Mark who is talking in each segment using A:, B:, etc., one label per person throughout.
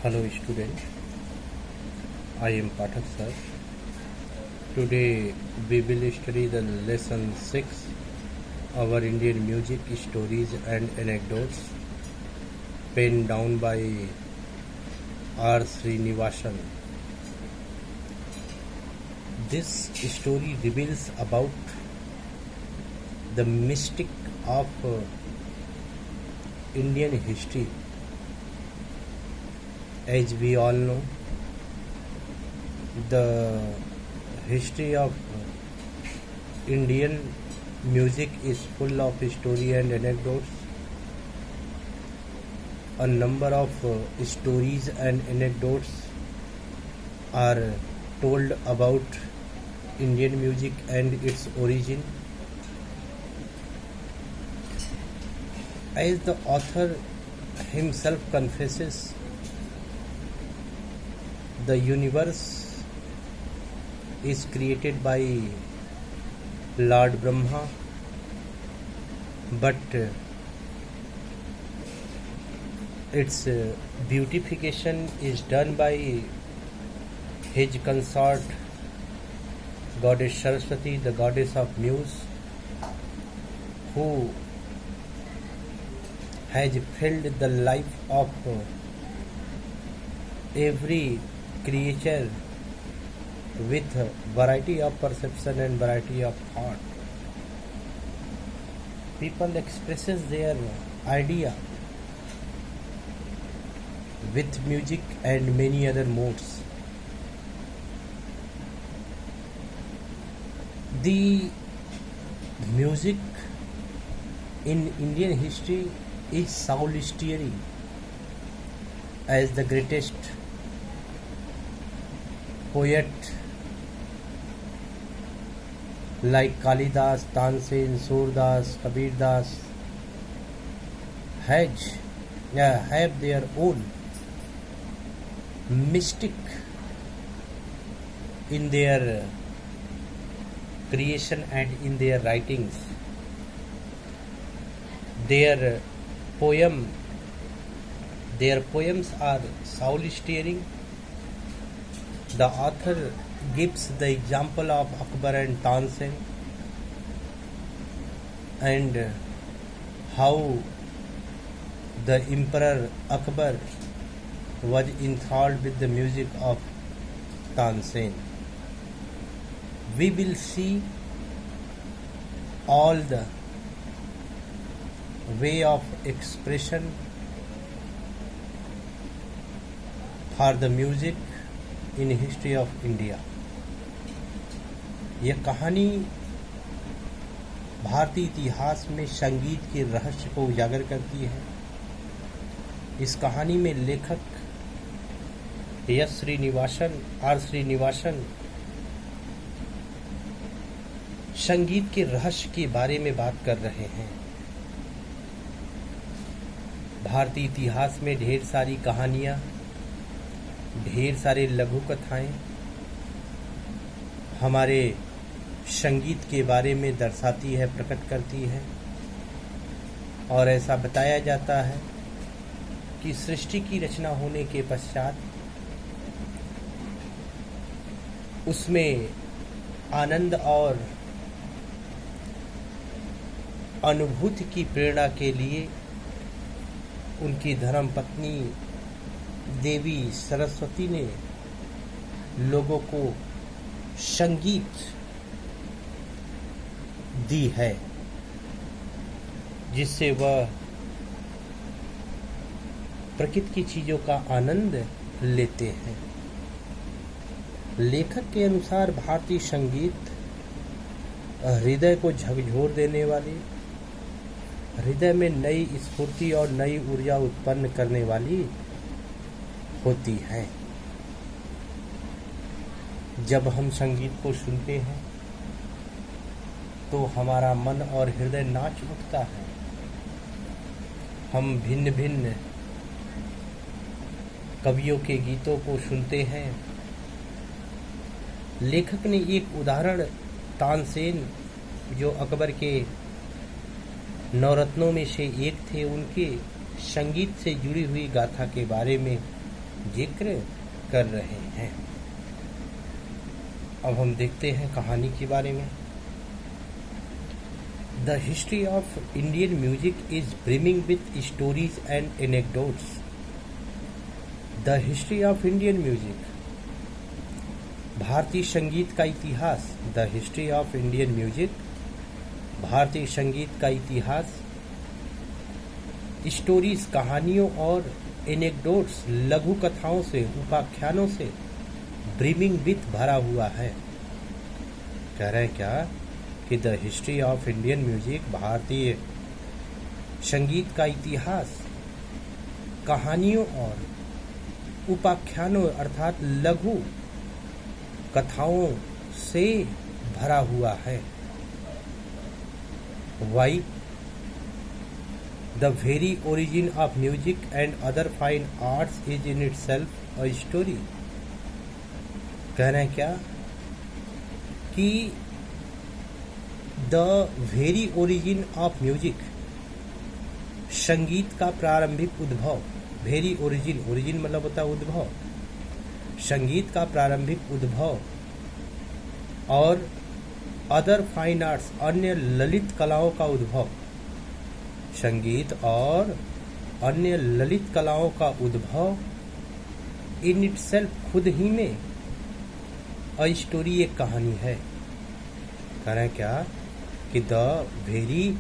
A: Hello student, I am Pathak sir. Today we will study the lesson 6, our Indian music stories and anecdotes, penned down by R. Srinivasan. This story reveals about the mystic of Indian history. As we all know, the history of Indian music is full of story and anecdotes. A number of stories and anecdotes are told about Indian music and its origin. As the author himself confesses, the universe is created by Lord Brahma, but its beautification is done by his consort, Goddess Saraswati, the goddess of muse, who has filled the life of every creature with variety of perception and variety of thought. People expresses their idea with music and many other modes. The music in Indian history is soul-stirring as the greatest poet like Kalidas, Tansen, Surdas, Kabirdas have their own mystic in their creation and in their writings. Their poems are soul-stirring. The author gives the example of Akbar and Tansen and how the Emperor Akbar was enthralled with the music of Tansen. We will see all the way of expression for the music in history of India. यह कहानी भारतीय इतिहास में संगीत के रहस्य को उजागर करती है। इस कहानी में लेखक आर श्रीनिवासन संगीत के रहस्य के बारे में बात कर रहे हैं। भारतीय इतिहास में ढेर सारी कहानियां, ढेर सारे लघु कथाएं हमारे संगीत के बारे में दर्शाती है, प्रकट करती है। और ऐसा बताया जाता है कि सृष्टि की रचना होने के पश्चात उसमें आनंद और अनुभूति की प्रेरणा के लिए उनकी धर्मपत्नी देवी सरस्वती ने लोगों को संगीत दी है, जिससे वह प्रकृति की चीजों का आनंद लेते हैं। लेखक के अनुसार भारतीय संगीत हृदय को झकझोर देने वाली, हृदय में नई स्फूर्ति और नई ऊर्जा उत्पन्न करने वाली होती है। जब हम संगीत को सुनते हैं तो हमारा मन और हृदय नाच उठता है। हम भिन्न भिन्न कवियों के गीतों को सुनते हैं। लेखक ने एक उदाहरण तानसेन, जो अकबर के नवरत्नों में से एक थे, उनके संगीत से जुड़ी हुई गाथा के बारे में जिक्र कर रहे हैं। अब हम देखते हैं कहानी के बारे में। The history of Indian music is brimming with stories and anecdotes. The history of Indian music, भारतीय संगीत का इतिहास। The history of Indian music, भारतीय संगीत का इतिहास। स्टोरीज, कहानियों और एनेक्डोट्स, लघु कथाओं से, उपाख्यानों से ब्रिमिंग विथ भरा हुआ है। कह रहे हैं क्या कि the history of Indian music, भारतीय संगीत का इतिहास कहानियों और उपाख्यानों अर्थात लघु कथाओं से भरा हुआ है। Why the very origin of music and other fine arts is in itself a story. कह रहे हैं क्या कि the very origin of music, संगीत का प्रारंभिक उद्भव। वेरी ओरिजिन, ओरिजिन मतलब होता है उद्भव, संगीत का प्रारंभिक उद्भव। और अदर फाइन आर्ट्स, अन्य ललित कलाओं का उद्भव। संगीत और अन्य ललित कलाओं का उद्भव इन इटसेल्फ, खुद ही में, अ स्टोरी, एक कहानी है। कह रहे हैं क्या कि the very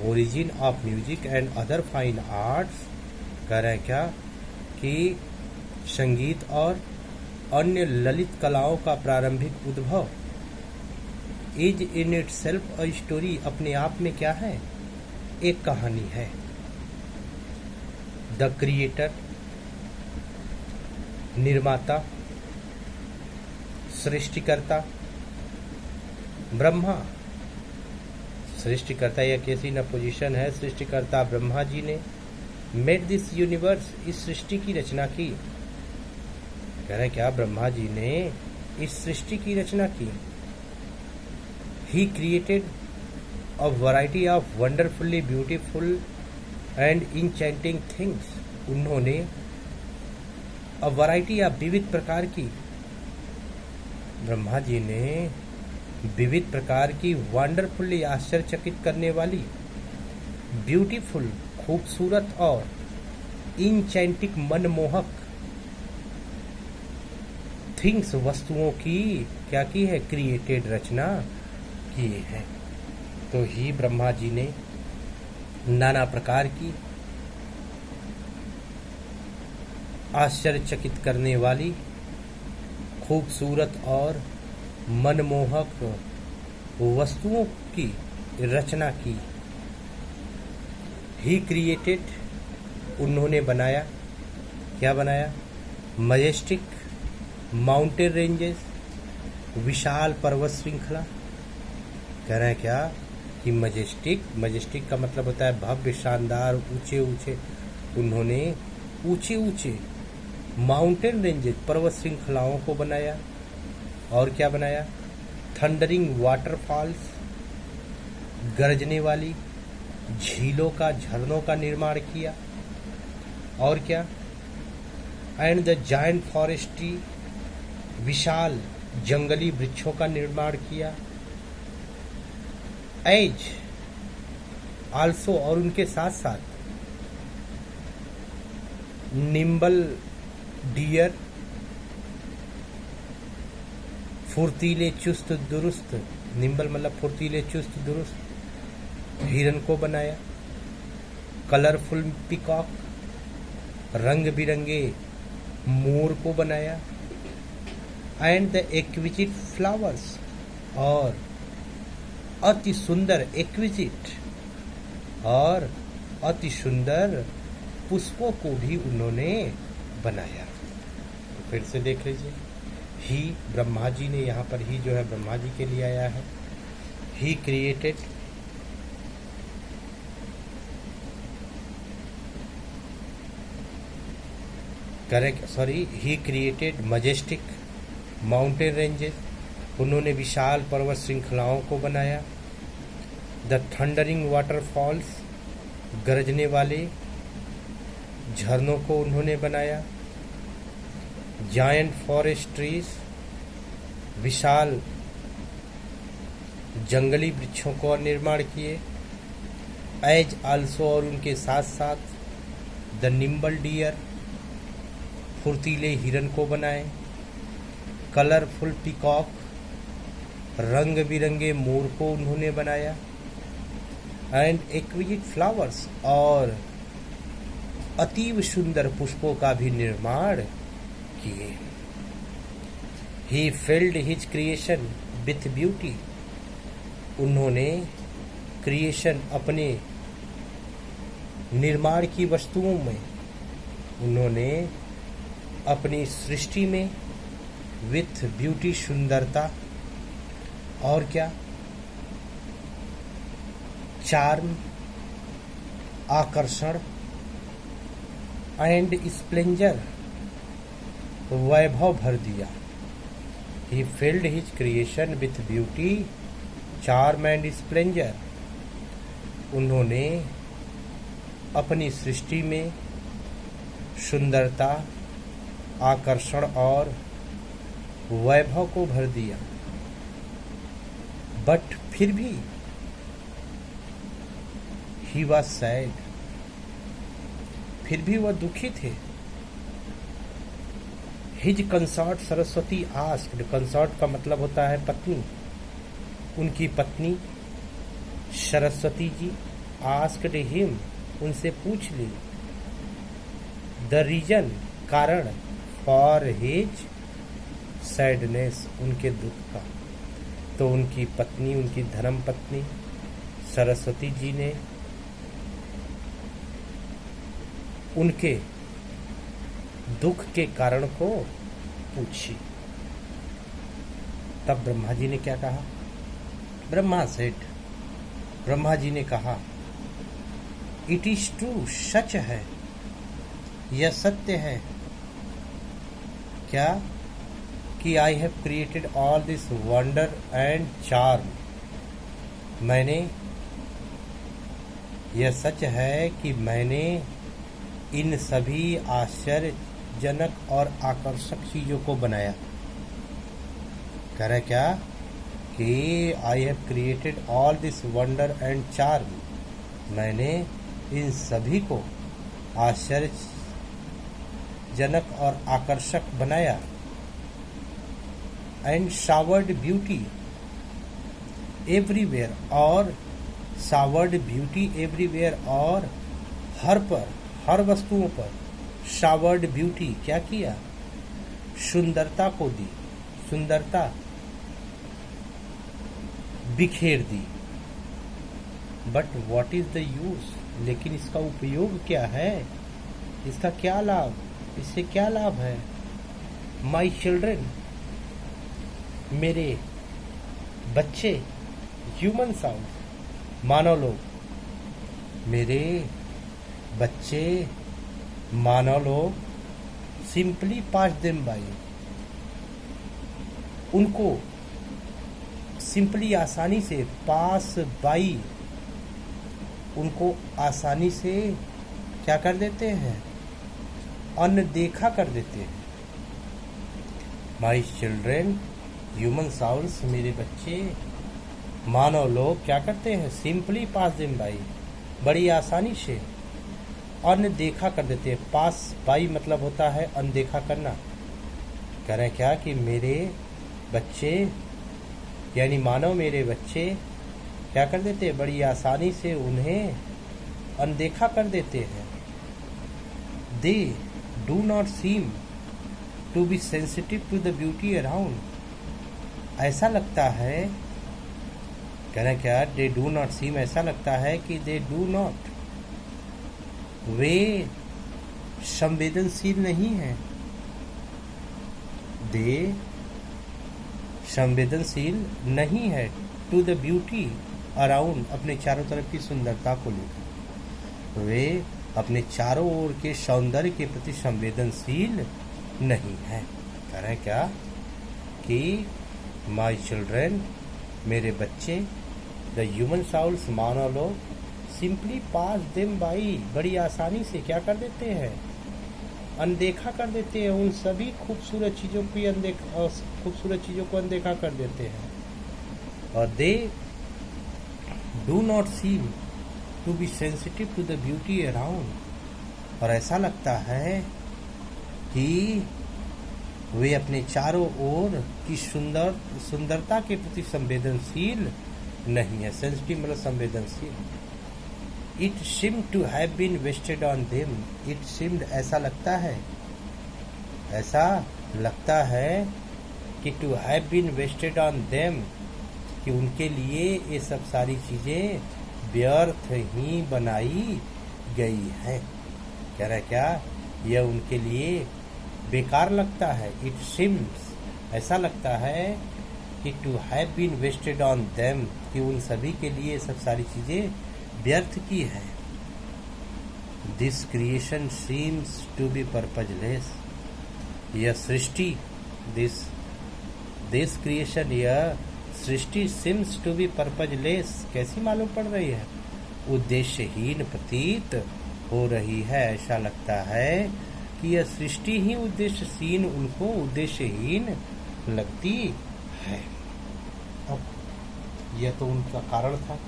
A: origin of music and other fine arts, कह रहे हैं क्या कि संगीत और अन्य ललित कलाओं का प्रारंभिक उद्भव is in itself a story, अपने आप में क्या है, एक कहानी है। द क्रिएटर, निर्माता, सृष्टिकर्ता, ब्रह्मा। सृष्टिकर्ता या कैसी न पोजीशन है, सृष्टिकर्ता ब्रह्मा जी ने मेड दिस यूनिवर्स, इस सृष्टि की रचना की। कह रहे हैं क्या, ब्रह्मा जी ने इस सृष्टि की रचना की। He created a variety of wonderfully beautiful and enchanting things. उन्होंने अ वैरायटी ऑफ, विविध प्रकार की, ब्रह्मा जी ने विविध प्रकार की, वंडरफुली, आश्चर्यचकित करने वाली, ब्यूटीफुल, खूबसूरत, और इंचेंटिक, मनमोहक, थिंग्स, वस्तुओं की क्या की है, क्रिएटेड, रचना की है। तो ही ब्रह्मा जी ने नाना प्रकार की आश्चर्यचकित करने वाली, खूबसूरत और मनमोहक वस्तुओं की रचना की। ही क्रिएटेड, उन्होंने बनाया, क्या बनाया, मजेस्टिक माउंटेन रेंजेस, विशाल पर्वत श्रृंखला। कह रहे हैं क्या कि मजेस्टिक, मजेस्टिक का मतलब होता है भव्य, शानदार, ऊंचे ऊंचे। उन्होंने ऊंचे ऊंचे माउंटेन रेंजेस, पर्वत श्रृंखलाओं को बनाया। और क्या बनाया, थंडरिंग वाटरफॉल्स, गरजने वाली झीलों का, झरनों का निर्माण किया। और क्या, एंड द जायंट फॉरेस्ट्री, विशाल जंगली वृक्षों का निर्माण किया। एज आल्सो, और उनके साथ साथ, निम्बल डियर, फुर्तीले चुस्त दुरुस्त, निम्बल मतलब फुर्तीले चुस्त दुरुस्त, हिरन को बनाया। कलरफुल पिकॉक, रंग बिरंगे मोर को बनाया। एंड द एक्विजिट फ्लावर्स, और अति सुंदर, एक्विजिट और अति सुंदर पुष्पों को भी उन्होंने बनाया। तो फिर से देख लीजिए, ही ब्रह्मा जी ने, यहाँ पर ही जो है ब्रह्मा जी के लिए आया है। He created, correct, sorry, he created majestic mountain ranges, उन्होंने विशाल पर्वत श्रृंखलाओं को बनाया। द थंडरिंग वाटरफॉल्स, गरजने वाले झरनों को उन्होंने बनाया। जायंट फॉरेस्ट ट्रीज, विशाल जंगली वृक्षों का निर्माण किए। एज आल्सो, और उनके साथ साथ द निम्बल डियर, फुर्तीले हिरन को बनाए। कलरफुल पीकॉक, रंग बिरंगे मोर को उन्होंने बनाया। एंड एक्विजिट फ्लावर्स, और अतीव सुंदर पुष्पों का भी निर्माण किए। He filled his creation with beauty, उन्होंने क्रिएशन, अपने निर्माण की वस्तुओं में, उन्होंने अपनी सृष्टि में विथ ब्यूटी, सुंदरता, और क्या, चार्म, आकर्षण, एंड स्प्लेंजर, वैभव भर दिया। He filled his creation with beauty, charm and splendour, उन्होंने अपनी सृष्टि में सुंदरता, आकर्षण और वैभव को भर दिया। बट फिर भी ही वॉज सैड, फिर भी वह दुखी थे। His consort Saraswati asked, consort का मतलब होता है पत्नी, उनकी पत्नी सरस्वती जी आस्क्ड हिम, उनसे पूछ ली, द रीजन, कारण, फॉर हिज सैडनेस, उनके दुख का। तो उनकी पत्नी, उनकी धर्म पत्नी सरस्वती जी ने उनके दुख के कारण को पूछी। तब ब्रह्मा जी ने क्या कहा? ब्रह्मा सेड, ब्रह्मा जी ने कहा, इट इज ट्रू, सच है, यह सत्य है क्या, कि I have created all this wonder and charm, मैंने, यह सच है कि मैंने इन सभी आश्चर्यजनक और आकर्षक चीजों को बनाया। कह रहा क्या कि I have created all this wonder and charm, मैंने इन सभी को आश्चर्यजनक और आकर्षक बनाया। एंड शावर्ड ब्यूटी एवरीवेयर, और शावर्ड ब्यूटी एवरीवेयर, और हर पर, हर वस्तुओं पर शावर्ड ब्यूटी, क्या किया, सुंदरता को दी, सुंदरता बिखेर दी। But what is the use, लेकिन इसका उपयोग क्या है, इसका क्या लाभ, इससे क्या लाभ है। माई चिल्ड्रेन, मेरे बच्चे, ह्यूमन साउंड, मानव लोग, मेरे बच्चे मानव लोग, सिंपली पास देम बाई, उनको सिंपली आसानी से, पास बाई, उनको आसानी से क्या कर देते हैं, अनदेखा कर देते हैं। माई चिल्ड्रेन, ह्यूमन साउंड्स, मेरे बच्चे, मानव लोग क्या करते हैं, सिंपली पास देम बाई, बड़ी आसानी से अनदेखा कर देते हैं। पास बाई मतलब होता है अनदेखा करना। कह रहे हैं क्या कि मेरे बच्चे, यानी मानव मेरे बच्चे क्या कर देते हैं, बड़ी आसानी से उन्हें अनदेखा कर देते हैं। They do not seem to be sensitive to the beauty around, ऐसा लगता है, कह रहे हैं क्या, दे डू नॉट सीम, ऐसा लगता है कि दे डू नॉट, वे संवेदनशील नहीं है, दे संवेदनशील नहीं है, टू द ब्यूटी अराउंड, अपने चारों तरफ की सुंदरता को लेकर, वे अपने चारों ओर के सौंदर्य के प्रति संवेदनशील नहीं है। कह रहे हैं क्या कि माई चिल्ड्रेन, मेरे बच्चे, द ह्यूमन साउल्स, मानव लोग, सिंपली पास देम बाई, बड़ी आसानी से क्या कर देते हैं, अनदेखा कर देते हैं, उन सभी खूबसूरत चीज़ों की खूबसूरत चीज़ों को अनदेखा कर देते हैं। और they do not seem to be sensitive to the beauty around. और ऐसा लगता है कि वे अपने चारों ओर की सुंदरता के प्रति संवेदनशील नहीं है। सेंसिटिव मतलब संवेदनशील। It seemed to have been wasted on them. It seemed ऐसा लगता है कि to have been wasted on them, कि उनके लिए ये सब सारी चीजें व्यर्थ ही बनाई गई है। कह रहा है क्या, यह उनके लिए बेकार लगता है। इट सीम्स ऐसा लगता है कि to have been wasted on them, कि उन सभी के लिए सब सारी चीजें व्यर्थ की है। This creation seems to be purposeless. यह सृष्टि दिस क्रिएशन यह सृष्टि सीम्स टू बी पर्पजलेस कैसी मालूम पड़ रही है, उद्देश्यहीन प्रतीत हो रही है। ऐसा लगता है कि यह सृष्टि ही उनको उद्देश्यहीन लगती है। अब यह तो उनका कारण था,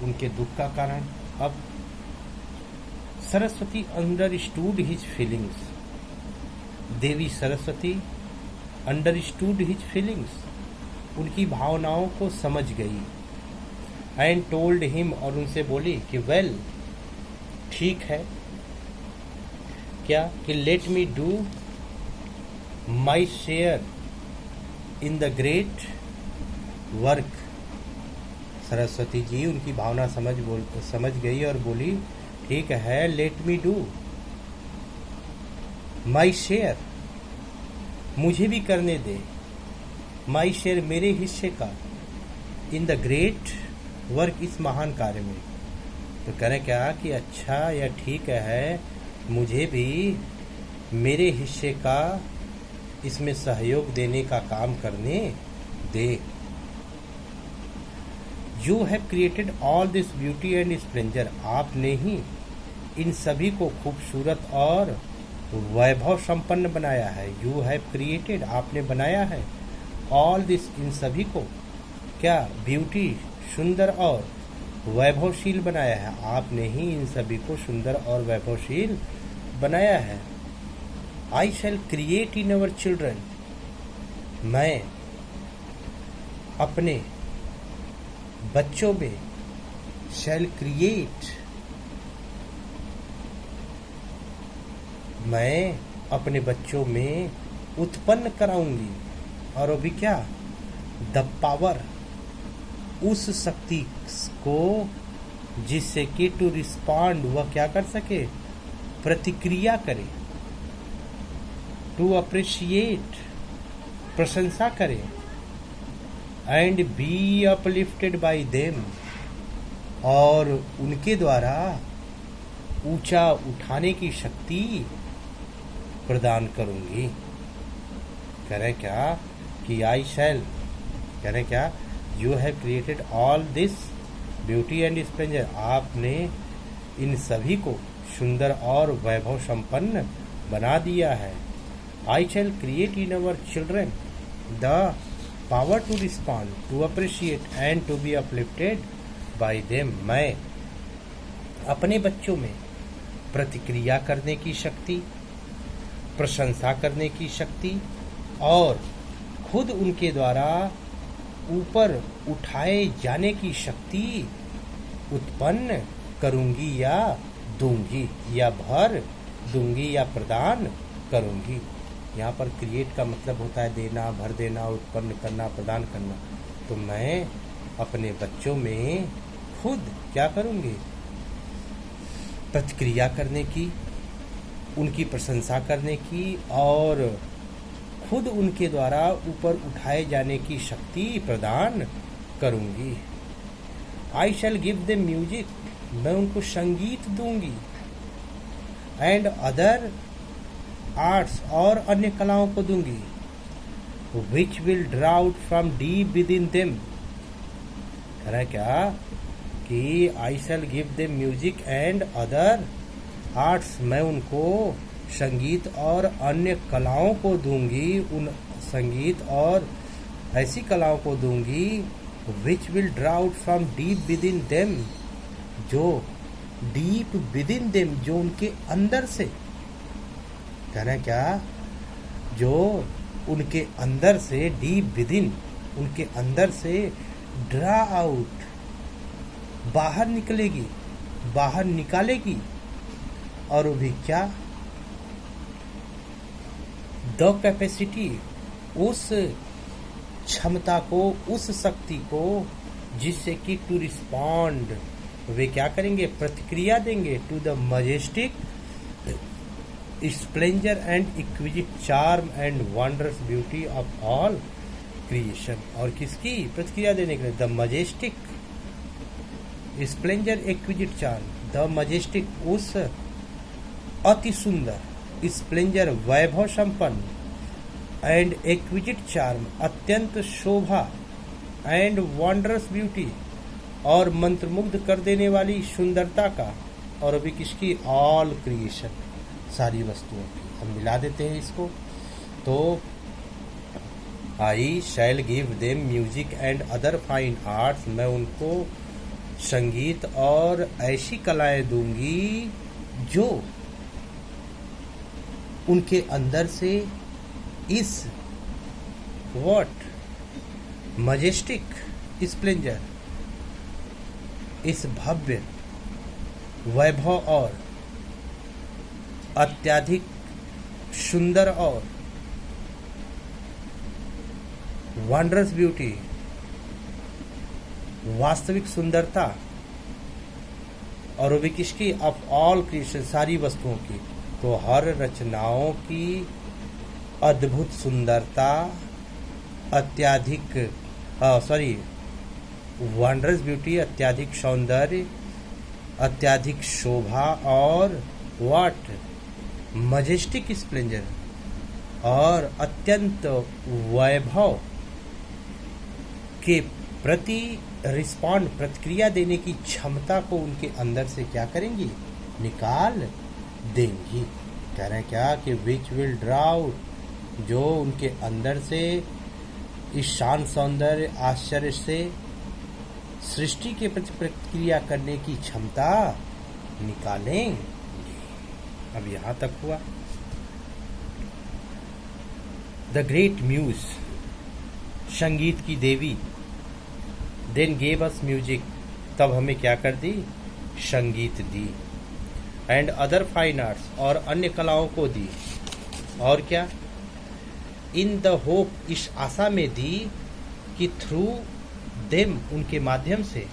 A: उनके दुख का कारण। अब सरस्वती अंडरस्टूड हिज फीलिंग्स। देवी सरस्वती अंडरस्टूड हिज फीलिंग्स, उनकी भावनाओं को समझ गई। एंड टोल्ड हिम, और उनसे बोली कि वेल ठीक है, क्या कि let me do my share in the great work. Saraswati ji उनकी भावना समझ गई और बोली ठीक है, let me do my share, मुझे भी करने दे, माई शेयर मेरे हिस्से का, इन द ग्रेट वर्क इस महान कार्य में। तो करें क्या कि अच्छा या ठीक है, मुझे भी मेरे हिस्से का इसमें सहयोग देने का काम करने दे। You have created all this beauty and splendour. आपने ही इन सभी को खूबसूरत और वैभव संपन्न बनाया है। यू हैव क्रिएटेड, आपने बनाया है, ऑल दिस इन सभी को, क्या ब्यूटी सुंदर और वैभवशील बनाया है। आपने ही इन सभी को सुंदर और वैभवशील बनाया है। I shall create in our children, मैं अपने बच्चों में, शैल क्रिएट, मैं अपने बच्चों में उत्पन्न कराऊंगी। और अभी क्या, द पावर, उस शक्ति को जिससे कि टू रिस्पॉन्ड, वह क्या कर सके, प्रतिक्रिया करे, टू अप्रिशिएट, प्रशंसा करे, and be uplifted by them, और उनके द्वारा ऊंचा उठाने की शक्ति प्रदान करूंगी। कह रहे क्या कि आई शैल, कह रहे क्या, you have created all this beauty and splendour, आपने इन सभी को सुंदर और वैभव संपन्न बना दिया है। I shall create in our children the power to respond, to appreciate and to be uplifted by them. मैं अपने बच्चों में प्रतिक्रिया करने की शक्ति, प्रशंसा करने की शक्ति और खुद उनके द्वारा ऊपर उठाए जाने की शक्ति उत्पन्न करूंगी या दूंगी, या भर दूंगी या प्रदान करूंगी। यहाँ पर क्रिएट का मतलब होता है देना, भर देना, उत्पन्न करना, प्रदान करना। तो मैं अपने बच्चों में खुद क्या करूंगी, प्रतिक्रिया करने की, उनकी प्रशंसा करने की और खुद उनके द्वारा ऊपर उठाए जाने की शक्ति प्रदान करूंगी। आई शैल गिव देम म्यूजिक, मैं उनको संगीत दूंगी, एंड अदर आर्ट्स, और अन्य कलाओं को दूंगी, which will draw out from deep within them. कह रहा है क्या कि I shall give them music and other arts, मैं उनको संगीत और अन्य कलाओं को दूंगी, उन संगीत और ऐसी कलाओं को दूंगी which will draw out from deep within them, जो डीप विद इन देम, जो उनके अंदर से, कहना क्या, जो उनके अंदर से, डीप विद इन, उनके अंदर से ड्रा आउट, बाहर निकलेगी, बाहर निकालेगी। और वो भी क्या, द कैपेसिटी, उस क्षमता को, उस शक्ति को, जिससे कि टू रिस्पॉन्ड, वे क्या करेंगे, प्रतिक्रिया देंगे to the majestic splendour and exquisite charm and wondrous beauty of all creation. और किसकी प्रतिक्रिया देने के लिए, the majestic splendour exquisite charm, the majestic, उस अति सुंदर, स्प्लेंडर वैभव संपन्न, एंड एक्विजिट चार्म, अत्यंत शोभा, एंड वंडरस ब्यूटी, और मंत्रमुग्ध कर देने वाली सुंदरता का, और अभी किसकी, ऑल क्रिएशन, सारी वस्तुओं की। हम मिला देते हैं इसको, तो I shall give them music and other fine arts, मैं उनको संगीत और ऐसी कलाएं दूंगी जो उनके अंदर से इस मजेस्टिक स्प्लेंडर, इस भव्य वैभव और अत्यधिक सुंदर और वंडरस ब्यूटी, वास्तविक सुंदरता, और वो भी किसकी, ऑफ ऑल क्रिएशन, सारी वस्तुओं की। तो हर रचनाओं की अद्भुत सुंदरता, अत्यधिक वंडरस ब्यूटी, अत्यधिक सौंदर्य, अत्यधिक शोभा, और मजेस्टिक स्प्लेंडर, और अत्यंत वैभव के प्रति रिस्पॉन्ड, प्रतिक्रिया देने की क्षमता को उनके अंदर से क्या करेंगी, निकाल देंगी। कह रहे हैं क्या कि विच विल ड्रा आउट, जो उनके अंदर से इस शान, सौंदर्य, आश्चर्य से सृष्टि के प्रति प्रतिक्रिया करने की क्षमता निकालेंगे। अब यहां तक हुआ। द ग्रेट म्यूज, संगीत की देवी, देन गेव अस म्यूजिक, तब हमें क्या कर दी, संगीत दी, एंड अदर फाइन आर्ट्स, और अन्य कलाओं को दी, और क्या, इन द होप, इस आशा में दी कि थ्रू देम, उनके माध्यम से,